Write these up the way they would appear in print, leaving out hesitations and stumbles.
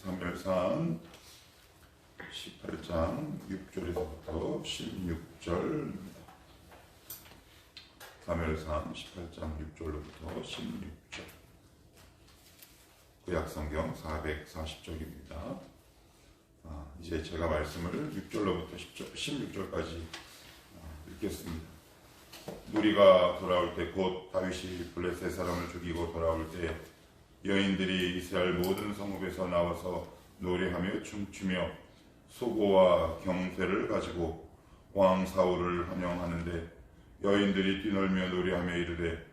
사무엘상 18장 6절에서부터 16절입니다. 사무엘상 18장 6절로부터 16절. 구약성경 440쪽입니다. 이제 제가 말씀을 6절로부터 16절까지 읽겠습니다. 무리가 돌아올 때 곧 다윗이 블레셋 사람을 죽이고 돌아올 때 여인들이 이스라엘 모든 성읍에서 나와서 노래하며 춤추며 소고와 경쇠를 가지고 왕 사울을 환영하는데 여인들이 뛰놀며 노래하며 이르되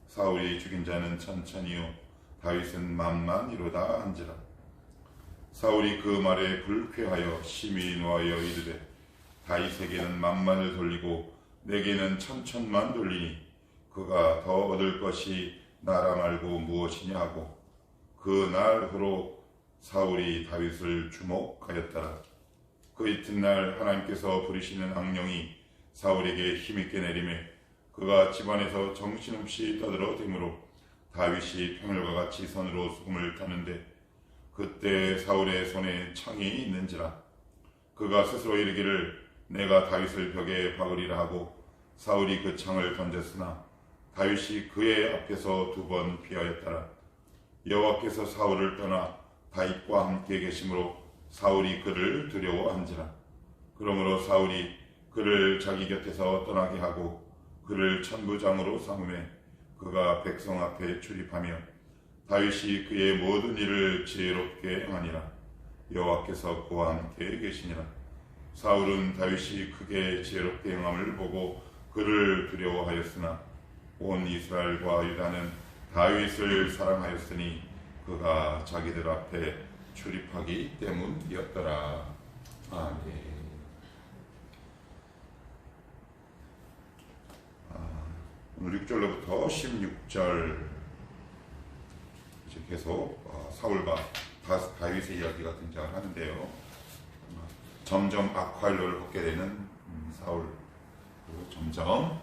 사울이 죽인 자는 천천히요 다윗은 만만이로다 한지라. 사울이 그 말에 불쾌하여 심히 노하여 이르되 다윗에게는 만만을 돌리고 내게는 천천만 돌리니 그가 더 얻을 것이 나라 말고 무엇이냐 하고 그 날후로 사울이 다윗을 주목하였더라. 그 이튿날 하나님께서 부리시는 악령이 사울에게 힘있게 내리매 그가 집안에서 정신없이 떠들어대므로 다윗이 평일과 같이 손으로 수금을 타는데 그때 사울의 손에 창이 있는지라. 그가 스스로 이르기를 내가 다윗을 벽에 박으리라 하고 사울이 그 창을 던졌으나 다윗이 그의 앞에서 2번 피하였더라. 여호와께서 사울을 떠나 다윗과 함께 계심으로 사울이 그를 두려워한지라. 그러므로 사울이 그를 자기 곁에서 떠나게 하고 그를 천부장으로 삼음에 그가 백성 앞에 출입하며 다윗이 그의 모든 일을 지혜롭게 행하니라. 여호와께서 그와 함께 계시니라. 사울은 다윗이 크게 지혜롭게 행함을 보고 그를 두려워하였으나 온 이스라엘과 유다는 다윗을 사랑하였으니 그가 자기들 앞에 출입하기 때문이었더라. 아멘. 오늘 6절로부터 16절 이제 계속 사울과 다윗의 이야기가 등장을 하는데요. 점점 악화일로를 걷게 되는 사울, 그리고 점점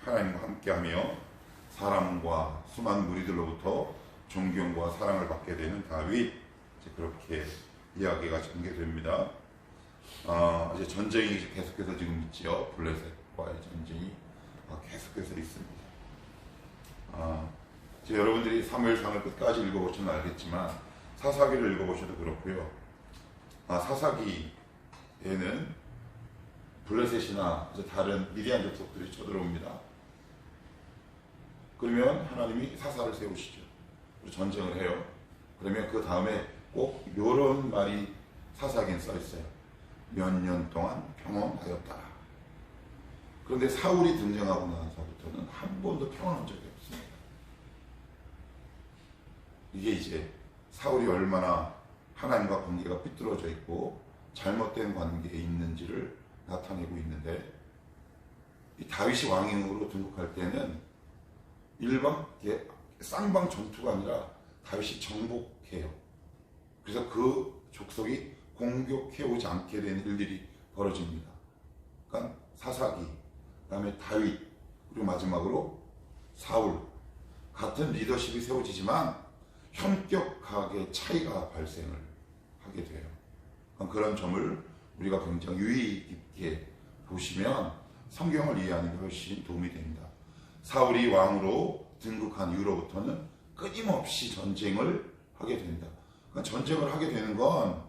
하나님과 함께하며 사람과 수많은 무리들로부터 존경과 사랑을 받게 되는 다윗, 이제 그렇게 이야기가 전개됩니다. 이제 전쟁이 이제 계속해서 지금 있죠. 블레셋과의 전쟁이 계속해서 있습니다. 이제 여러분들이 사무엘상을 끝까지 읽어보시면 알겠지만 사사기를 읽어보셔도 그렇고요. 사사기에는 블레셋이나 이제 다른 미디안 족속들이 쳐들어옵니다. 그러면 하나님이 사사를 세우시죠. 그리고 전쟁을 해요. 그러면 그 다음에 꼭 이런 말이 사사기에 써 있어요. 몇 년 동안 평온하였다. 그런데 사울이 등장하고 나서부터는 한 번도 평온한 적이 없습니다. 이게 이제 사울이 얼마나 하나님과 관계가 삐뚤어져 있고 잘못된 관계에 있는지를 나타내고 있는데, 이 다윗이 왕으로 등극할 때는 일방 쌍방 전투가 아니라 다윗이 정복해요. 그래서 그 족속이 공격해 오지 않게 되는 일들이 벌어집니다. 그러니까 사사기, 그 다음에 다윗, 그리고 마지막으로 사울, 같은 리더십이 세워지지만 현격하게 차이가 발생을 하게 돼요. 그런 점을 우리가 굉장히 유의 깊게 보시면 성경을 이해하는 데 훨씬 도움이 됩니다. 사울이 왕으로 등극한 이후로부터는 끊임없이 전쟁을 하게 된다. 그러니까 전쟁을 하게 되는 건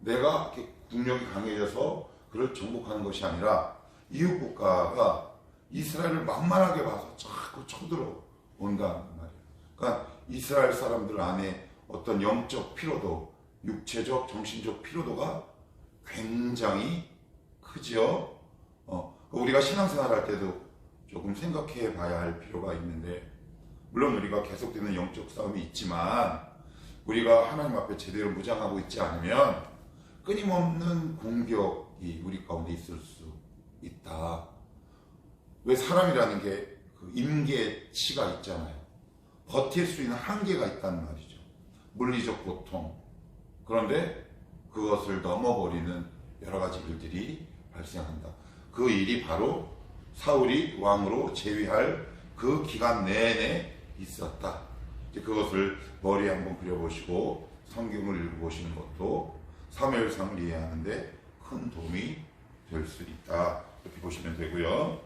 내가 이렇게 국력이 강해져서 그를 정복하는 것이 아니라 이웃 국가가 이스라엘을 만만하게 봐서 자꾸 쳐들어온다는 말이에요. 그러니까 이스라엘 사람들 안에 어떤 영적 피로도, 육체적, 정신적 피로도가 굉장히 크죠. 우리가 신앙생활 할 때도 조금 생각해 봐야 할 필요가 있는데, 물론 우리가 계속되는 영적 싸움이 있지만 우리가 하나님 앞에 제대로 무장하고 있지 않으면 끊임없는 공격이 우리 가운데 있을 수 있다. 왜 사람이라는 게 그 임계치가 있잖아요. 버틸 수 있는 한계가 있단 말이죠. 물리적 고통. 그런데 그것을 넘어버리는 여러 가지 일들이 발생한다. 그 일이 바로 사울이 왕으로 재위할 그 기간 내내 있었다. 이제 그것을 머리에 한번 그려보시고 성경을 읽어보시는 것도 사무엘상을 이해하는데 큰 도움이 될 수 있다. 이렇게 보시면 되고요.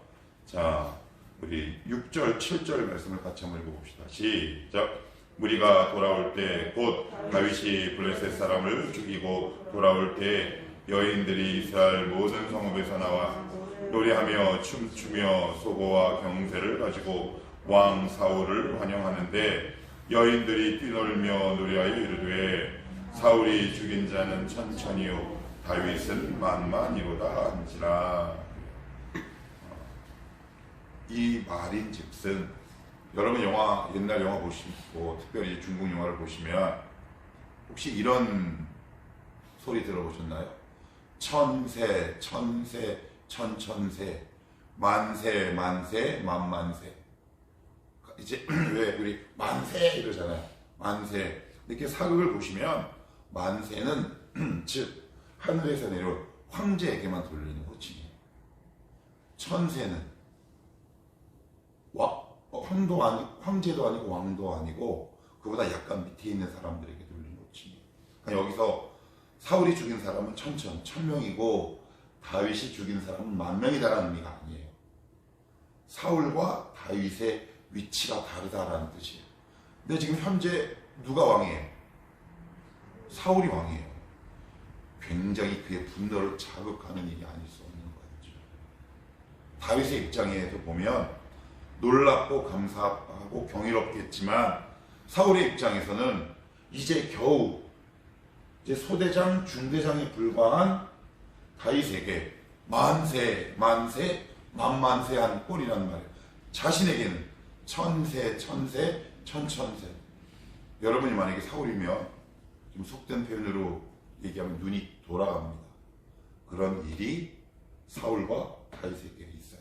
자, 우리 6절, 7절 말씀을 같이 한번 읽어봅시다. 시작. 무리가 돌아올 때 곧 다윗이 블레셋 사람을 죽이고 돌아올 때 여인들이 이스라엘 모든 성읍에서 나와 노래하며 춤추며 소고와 경세를 가지고 왕 사울을 환영하는데 여인들이 뛰놀며 노래하여 이르되 사울이 죽인 자는 천천히요 다윗은 만만이로다 한지라. 이 말인즉슨 여러분 옛날 영화 보시고 특별히 중국 영화를 보시면 혹시 이런 소리 들어보셨나요? 천세 천세 천천세 만세 만세 만만세. 이제 왜 우리 만세 이러잖아요. 만세. 이렇게 사극을 보시면 만세는 즉 하늘에서 내려온 황제에게만 돌리는 호칭이에요. 천세는 황제도 아니고 왕도 아니고 그보다 약간 밑에 있는 사람들에게 돌리는 호칭이에요. 그러니까 여기서 사울이 죽인 사람은 천명이고 다윗이 죽인 사람은 만명이다라는 의미가 아니에요. 사울과 다윗의 위치가 다르다라는 뜻이에요. 근데 지금 현재 누가 왕이에요? 사울이 왕이에요. 굉장히 그의 분노를 자극하는 일이 아닐 수 없는 거죠. 다윗의 입장에서 보면 놀랍고 감사하고 경이롭겠지만 사울의 입장에서는 이제 겨우 소대장, 중대장에 불과한 다윗에게 만세, 만만세한 꼴이라는 말이에요. 자신에게는 천세, 천천세. 여러분이 만약에 사울이면 좀 속된 표현으로 얘기하면 눈이 돌아갑니다. 그런 일이 사울과 다윗에게 있어요.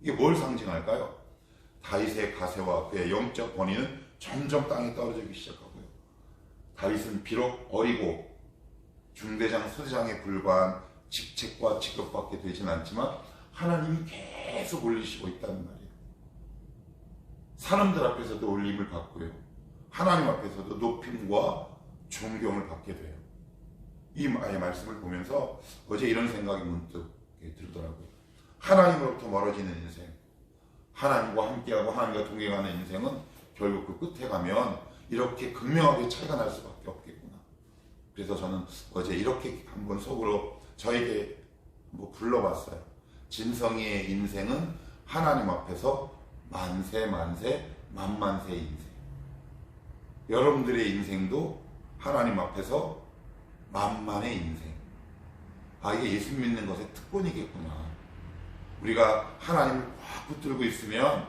이게 뭘 상징할까요? 다윗의 가세와 그의 영적 권위는 점점 땅에 떨어지기 시작하고요. 다윗은 비록 어리고 중대장, 소대장에 불과한 직책과 직업밖에 되진 않지만 하나님이 계속 올리시고 있다는 말이에요. 사람들 앞에서도 올림을 받고요. 하나님 앞에서도 높임과 존경을 받게 돼요. 이 말씀을 보면서 어제 이런 생각이 문득 들더라고요. 하나님으로부터 멀어지는 인생, 하나님과 함께하고 하나님과 동행하는 인생은 결국 그 끝에 가면 이렇게 극명하게 차이가 날 수밖에 없겠구나. 그래서 저는 어제 이렇게 한번 속으로 저에게 불러봤어요. 진성이의 인생은 하나님 앞에서 만세 만만세의 인생. 여러분들의 인생도 하나님 앞에서 만만의 인생. 이게 예수 믿는 것의 특권이겠구나. 우리가 하나님을 확 붙들고 있으면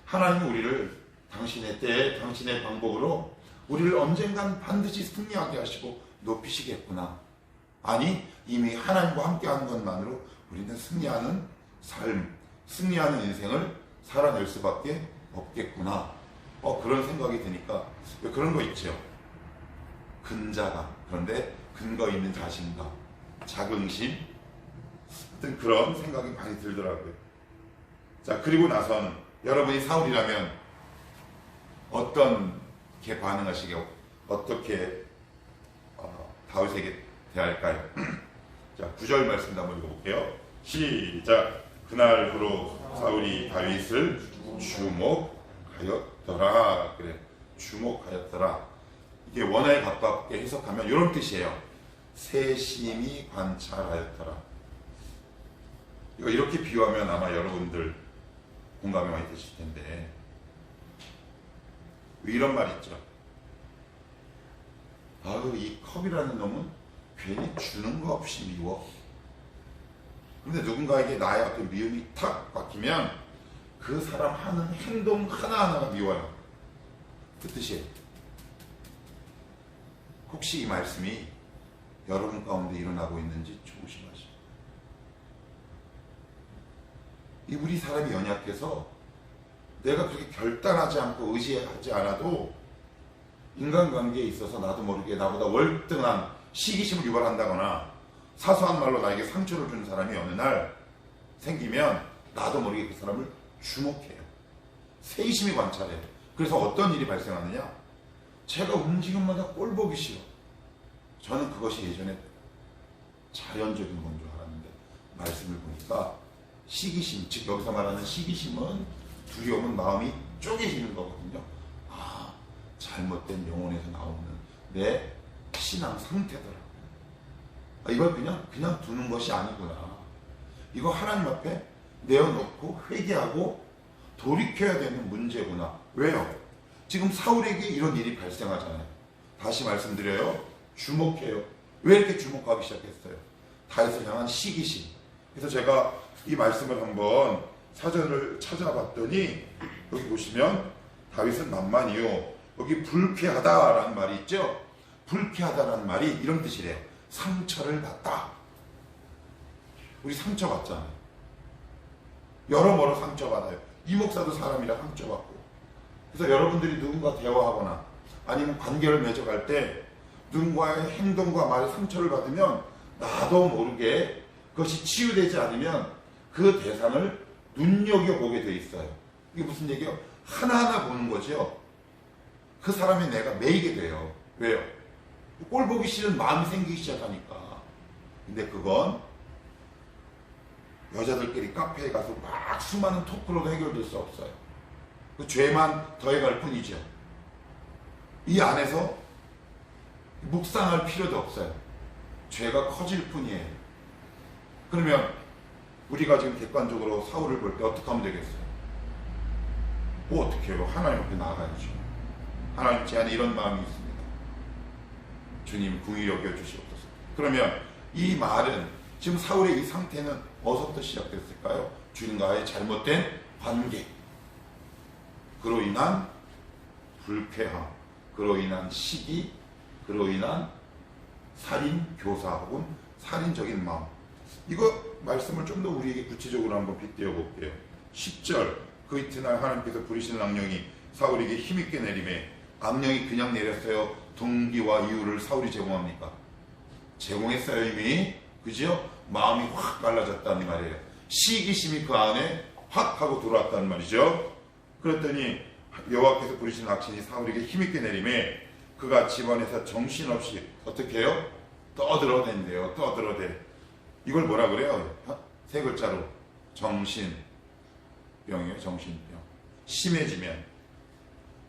하나님은 우리를 당신의 때에 당신의 방법으로 우리를 언젠간 반드시 승리하게 하시고 높이시겠구나. 아니 이미 하나님과 함께하는 것만으로 우리는 승리하는 삶, 승리하는 인생을 살아낼 수밖에 없겠구나. 그런 생각이 드니까 그런 거 있죠. 근자감, 그런데 근거 있는 자신감, 자긍심, 어떤 그런 생각이 많이 들더라고요. 자, 그리고 나선 여러분이 사울이라면 어떻게 반응하시고 어떻게 다윗에게 대할까요? 자, 9절 말씀 한번 읽어볼게요. 시작. 그날부로 사울이 다윗을 주목하였더라. 그래, 주목하였더라. 이게 원어에 가깝게 해석하면 이런 뜻이에요. 세심히 관찰하였더라. 이거 이렇게 비유하면 아마 여러분들 공감이 많이 되실 텐데, 이런 말 있죠. 이 컵이라는 놈은 괜히 주는 거 없이 미워. 근데 누군가에게 나의 어떤 미움이 탁 박히면 그 사람 하는 행동 하나하나가 미워요. 그 뜻이에요. 혹시 이 말씀이 여러분 가운데 일어나고 있는지 조심하시오. 이 우리 사람이 연약해서 내가 그렇게 결단하지 않고 의지하지 않아도 인간관계에 있어서 나도 모르게 나보다 월등한 시기심을 유발한다거나 사소한 말로 나에게 상처를 주는 사람이 어느 날 생기면 나도 모르게 그 사람을 주목해요. 세심히 관찰해요. 그래서 어떤 일이 발생하느냐? 제가 움직임마다 꼴보기 싫어. 저는 그것이 예전에 자연적인 건 줄 알았는데 말씀을 보니까 시기심, 즉 여기서 말하는 시기심은 두려움은 마음이 쪼개지는 거거든요. 아, 잘못된 영혼에서 나오는 내 신앙 상태더라고요. 아, 이걸 그냥 두는 것이 아니구나. 이거 하나님 앞에 내어놓고 회개하고 돌이켜야 되는 문제구나. 왜요? 지금 사울에게 이런 일이 발생하잖아요. 다시 말씀드려요. 주목해요. 왜 이렇게 주목하기 시작했어요? 다윗을 향한 시기심. 그래서 제가 이 말씀을 한번 사전을 찾아봤더니 여기 보시면 다윗은 만만이요. 여기 불쾌하다라는 말이 있죠. 불쾌하다라는 말이 이런 뜻이래요. 상처를 받다. 우리 상처받잖아요. 여러모로 상처받아요. 이 목사도 사람이라 상처받고. 그래서 여러분들이 누군가 대화하거나 아니면 관계를 맺어갈 때 누군가의 행동과 말에 상처를 받으면 나도 모르게 그것이 치유되지 않으면 그 대상을 눈여겨보게 돼 있어요. 이게 무슨 얘기예요? 하나하나 보는 거죠. 그 사람이 내가 매이게 돼요. 왜요? 꼴 보기 싫은 마음이 생기기 시작하니까. 근데 그건 여자들끼리 카페에 가서 막 수많은 토크로도 해결될 수 없어요. 그 죄만 더해갈 뿐이죠. 이 안에서 묵상할 필요도 없어요. 죄가 커질 뿐이에요. 그러면 우리가 지금 객관적으로 사울을 볼 때 어떻게 하면 되겠어요? 뭐 어떻게 해요? 하나님 앞에 나아가야죠. 하나님 제 안에 이런 마음이 있습니다. 주님 궁히 여겨주시옵소서. 그러면 이 말은 지금 사울의 이 상태는 어디서부터 시작됐을까요? 주님과의 잘못된 관계, 그로 인한 불쾌함, 그로 인한 시기, 그로 인한 살인 교사 혹은 살인적인 마음. 이거 말씀을 좀 더 우리에게 구체적으로 한번 빗대어 볼게요. 10절 그 이튿날 하나님께서 부리신 악령이 사울에게 힘있게 내림에 악령이 그냥 내렸어요? 동기와 이유를 사울이 제공합니까? 제공했어요 이미. 그죠? 마음이 확 갈라졌다는 말이에요. 시기심이 그 안에 확 하고 들어왔다는 말이죠. 그랬더니 여호와께서 부리신 악신이 사울에게 힘있게 내림에 그가 집안에서 정신없이 어떻게 해요? 떠들어댄대요. 떠들어대. 이걸 뭐라 그래요? 세 글자로 정신병이에요. 정신병. 심해지면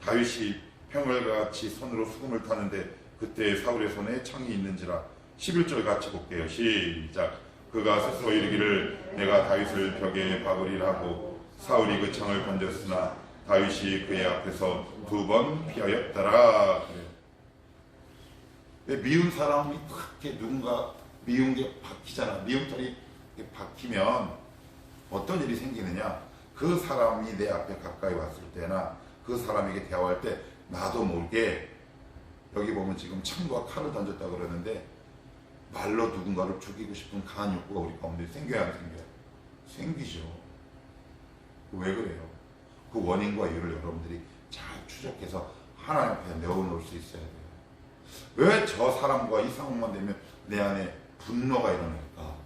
다윗이 평일같이 손으로 수금을 타는데 그때 사울의 손에 창이 있는지라. 11절 같이 볼게요. 시작. 그가 스스로 이르기를 내가 다윗을 벽에 박으리라 하고 사울이 그 창을 던졌으나 다윗이 그의 앞에서 2번 피하였더라. 미운 사람이 그렇게 누군가 미운 게 박히잖아. 미운 털이 박히면 어떤 일이 생기느냐? 그 사람이 내 앞에 가까이 왔을 때나 그 사람에게 대화할 때 나도 모르게 여기 보면 지금 창과 칼을 던졌다 그러는데 말로 누군가를 죽이고 싶은 강한 욕구가 우리 가운데 생겨야 안 생겨요? 생기죠. 왜 그래요? 그 원인과 이유를 여러분들이 잘 추적해서 하나님 앞에 내어놓을 수 있어야 돼요. 왜 저 사람과 이 상황만 되면 내 안에 분노가 일어날까?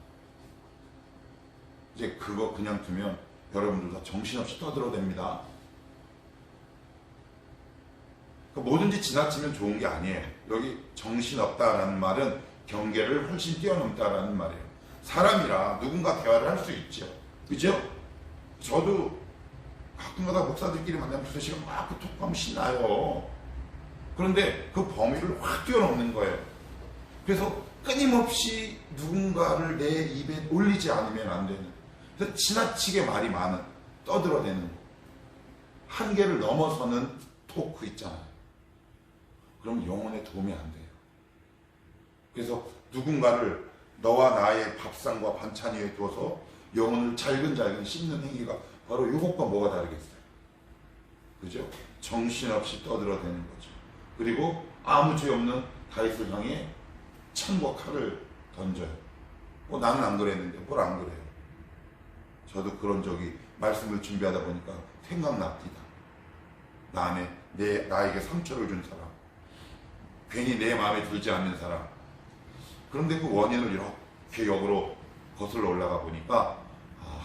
이제 그거 그냥 두면 여러분들 다 정신없이 떠들어댑니다. 뭐든지 지나치면 좋은 게 아니에요. 여기 정신없다라는 말은 경계를 훨씬 뛰어넘다라는 말이에요. 사람이라 누군가 대화를 할 수 있죠. 그죠? 저도 가끔가다 목사들끼리 만나면 두세 시간 막 토크하면 신나요. 그런데 그 범위를 확 뛰어넘는 거예요. 그래서 끊임없이 누군가를 내 입에 올리지 않으면 안 되는, 그래서 지나치게 말이 많은, 떠들어대는 거. 한계를 넘어서는 토크 있잖아요. 그럼 영혼에 도움이 안 돼요. 그래서 누군가를 너와 나의 밥상과 반찬 위에 두어서 영혼을 잘근잘근 씹는 행위가 바로 이것과 뭐가 다르겠어요? 그죠? 정신없이 떠들어대는 거죠. 그리고 아무 죄 없는 다윗을 향해 창과 칼을 던져요. 나는 안 그랬는데 뭘 안 그래요? 저도 그런 적이 말씀을 준비하다 보니까 생각납니다. 나에게 상처를 준 사람, 괜히 내 마음에 들지 않는 사람. 그런데 그 원인을 이렇게 역으로 거슬러 올라가 보니까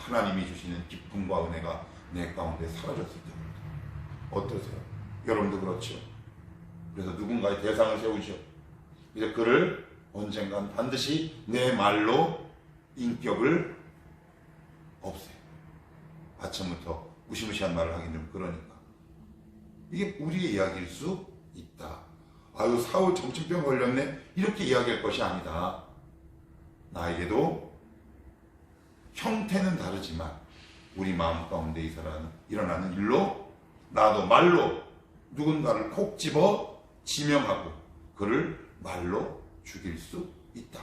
하나님이 주시는 기쁨과 은혜가 내 가운데 사라졌을 때입니다. 어떠세요? 여러분도 그렇죠? 그래서 누군가의 대상을 세우죠. 이제 그를 언젠간 반드시 내 말로 인격을 없애요. 아침부터 무시무시한 말을 하긴 좀 그러니까. 이게 우리의 이야기일 수 있다. 아유, 사울 정신병 걸렸네, 이렇게 이야기할 것이 아니다. 나에게도 형태는 다르지만 우리 마음 가운데 일어나는 일로 나도 말로 누군가를 콕 집어 지명하고 그를 말로 죽일 수 있다.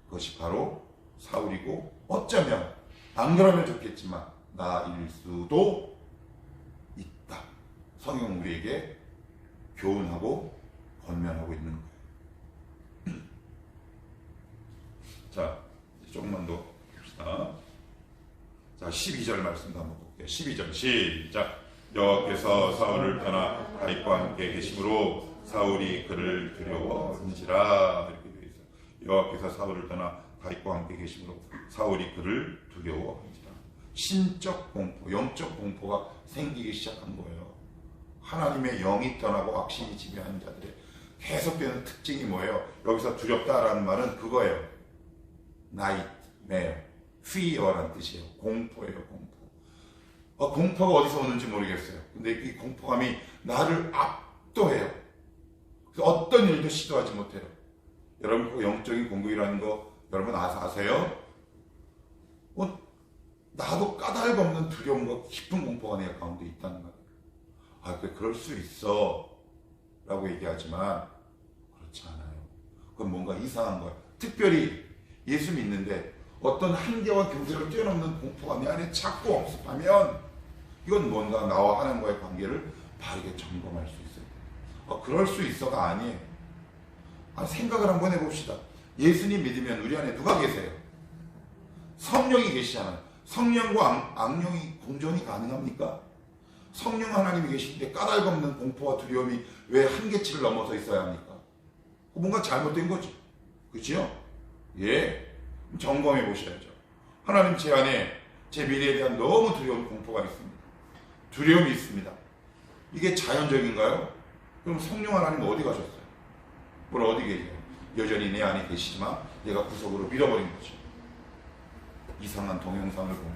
그것이 바로 사울이고, 어쩌면 안 그러면 좋겠지만 나일 수도 있다. 성경 우리에게 교훈하고 권면하고 있는 거예요. 자, 조금만 더 봅시다. 자, 12절 말씀도 한번 볼게요. 12절 시작. 여호와께서 사울을 떠나 다윗과 함께 계심으로 사울이 그를 두려워한지라. 이렇게 되어 있어요. 여호와께서 사울을 떠나 다윗과 함께 계심으로 사울이 그를 두려워한지라. 신적 공포, 영적 공포가 생기기 시작한 거예요. 하나님의 영이 떠나고 악신이 지배하는 자들의 계속되는 특징이 뭐예요? 여기서 두렵다라는 말은 그거예요. nightmare, fear라는 뜻이에요. 공포예요, 공포. 공포가 어디서 오는지 모르겠어요. 근데 이 공포감이 나를 압도해요. 그래서 어떤 일도 시도하지 못해요. 여러분, 그 영적인 공격이라는 거 여러분 아세요? 나도 까닭없는 두려움과 깊은 공포가 내 가운데 있다는 말이에요. 그럴 수 있어 라고 얘기하지만 그렇지 않아요. 그건 뭔가 이상한 거야. 특별히 예수 믿는데 어떤 한계와 경계를 뛰어넘는 공포가 내 안에 자꾸 엄습하면 이건 뭔가 나와 하나님과의 관계를 바르게 점검할 수 있어요. 그럴 수 있어가 아니에요. 생각을 한번 해봅시다. 예수님 믿으면 우리 안에 누가 계세요? 성령이 계시잖아요. 성령과 악령이 공존이 가능합니까? 성령 하나님이 계신데 까닭없는 공포와 두려움이 왜 한계치를 넘어서 있어야 합니까? 뭔가 잘못된 거지. 그렇죠? 예. 점검해 보셔야죠. 하나님, 제 안에 제 미래에 대한 너무 두려운 공포가 있습니다. 두려움이 있습니다. 이게 자연적인가요? 그럼 성령 하나님 어디 가셨어요? 뭘 어디 계세요? 여전히 내 안에 계시지만 내가 구석으로 밀어버린 거죠. 이상한 동영상을 보며,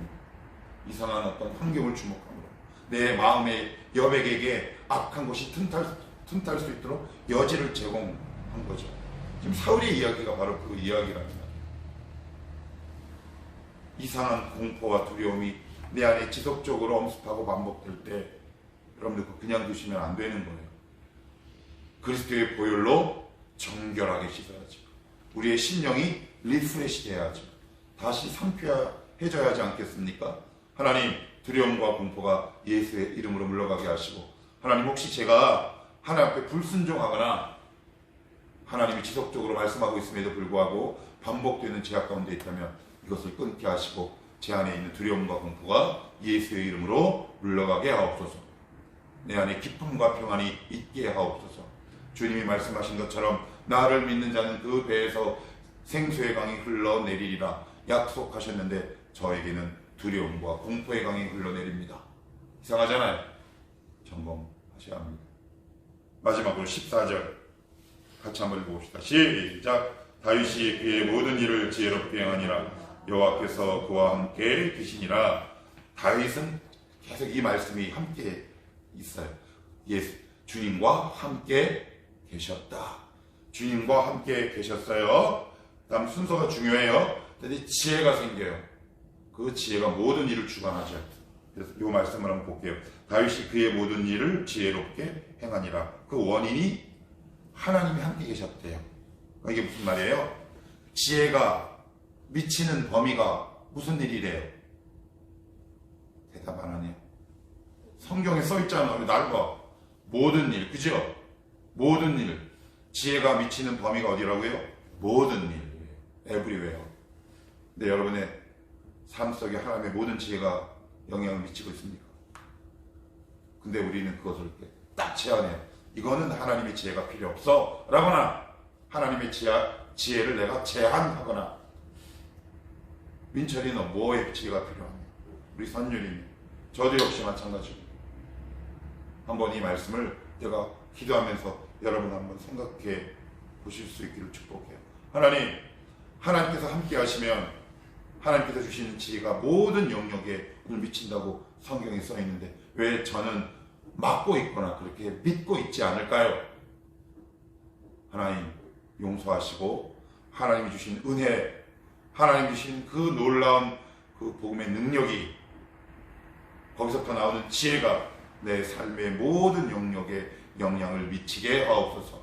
이상한 어떤 환경을 주목함으로 내 마음의 여백에게 악한 것이 틈탈 수 있도록 여지를 제공한 거죠. 지금 사울의 이야기가 바로 그 이야기랍니다. 이상한 공포와 두려움이 내 안에 지속적으로 엄습하고 반복될 때 여러분들 그냥 두시면 안 되는 거예요. 그리스도의 보혈로 정결하게 씻어야죠. 우리의 심령이 리프레시 돼야죠. 다시 상쾌해져야 하지 않겠습니까? 하나님, 두려움과 공포가 예수의 이름으로 물러가게 하시고, 하나님, 혹시 제가 하나님 앞에 불순종하거나 하나님이 지속적으로 말씀하고 있음에도 불구하고 반복되는 죄악 가운데 있다면 이것을 끊게 하시고 제 안에 있는 두려움과 공포가 예수의 이름으로 물러가게 하옵소서. 내 안에 기쁨과 평안이 있게 하옵소서. 주님이 말씀하신 것처럼 나를 믿는 자는 그 배에서 생수의 강이 흘러내리리라 약속하셨는데 저에게는 두려움과 공포의 강이 흘러내립니다. 이상하잖아요. 점검하셔야 합니다. 마지막으로 14절 같이 한번 읽어봅시다. 시작. 다윗이 그의 모든 일을 지혜롭게 행하니라. 여호와께서 그와 함께 계시니라. 다윗은 계속 이 말씀이 함께 있어요. 주님과 함께 계셨다. 주님과 함께 계셨어요. 다음 순서가 중요해요. 근데 지혜가 생겨요. 그 지혜가 모든 일을 주관하죠. 그래서 이 말씀을 한번 볼게요. 다윗이 그의 모든 일을 지혜롭게 행하니라. 그 원인이 하나님이 함께 계셨대요. 이게 무슨 말이에요? 지혜가 미치는 범위가 무슨 일이래요? 대답 안 하네요. 성경에 써있잖아요. 넓어. 모든 일, 그죠? 모든 일. 지혜가 미치는 범위가 어디라고요? 모든 일. everywhere. 근데 여러분의 삶 속에 하나님의 모든 지혜가 영향을 미치고 있습니까? 근데 우리는 그것을 딱 제한해요. 이거는 하나님의 지혜가 필요 없어 라거나 하나님의 지혜를 내가 제한하거나. 민철이 너 뭐에 지혜가 필요하냐? 우리 선율이, 저도 역시 마찬가지고. 한번 이 말씀을 내가 기도하면서 여러분 한번 생각해 보실 수 있기를 축복해요. 하나님께서 함께 하시면 하나님께서 주시는 지혜가 모든 영역에 미친다고 성경에 써 있는데 왜 저는 막고 있거나 그렇게 믿고 있지 않을까요? 하나님 용서하시고 하나님이 주신 은혜, 하나님 주신 그 놀라운 그 복음의 능력이, 거기서부터 나오는 지혜가 내 삶의 모든 영역에 영향을 미치게 하옵소서.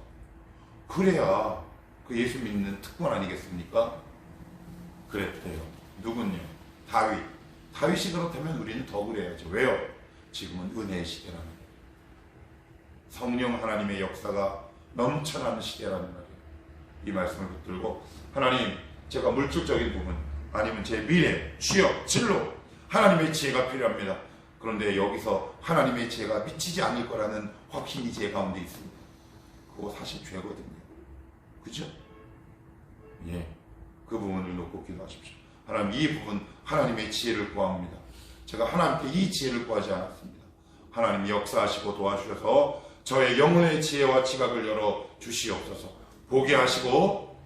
그래야 그 예수 믿는 특권 아니겠습니까? 그랬대요. 누군요? 다윗이 그렇다면 우리는 더 그래야죠. 왜요? 지금은 은혜의 시대라는 거예요. 성령 하나님의 역사가 넘쳐나는 시대라는 말이에요. 이 말씀을 붙들고 하나님, 제가 물질적인 부분 아니면 제 미래, 취업, 진로, 하나님의 지혜가 필요합니다. 그런데 여기서 하나님의 지혜가 미치지 않을 거라는 확신이 제 가운데 있습니다. 그거 사실 죄거든요. 그죠? 예, 그 부분을 놓고 기도하십시오. 하나님, 이 부분 하나님의 지혜를 구합니다. 제가 하나님께 이 지혜를 구하지 않았습니다. 하나님 역사하시고 도와주셔서 저의 영혼의 지혜와 지각을 열어 주시옵소서. 보게 하시고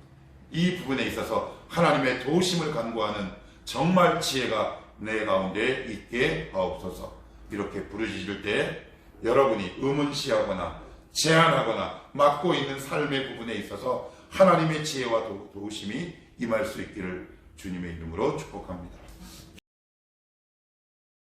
이 부분에 있어서 하나님의 도우심을 간구하는 정말 지혜가 내 가운데 있게 하옵소서. 이렇게 부르짖을 때 여러분이 의문시하거나 제한하거나 막고 있는 삶의 부분에 있어서 하나님의 지혜와 도우심이 임할 수 있기를 주님의 이름으로 축복합니다.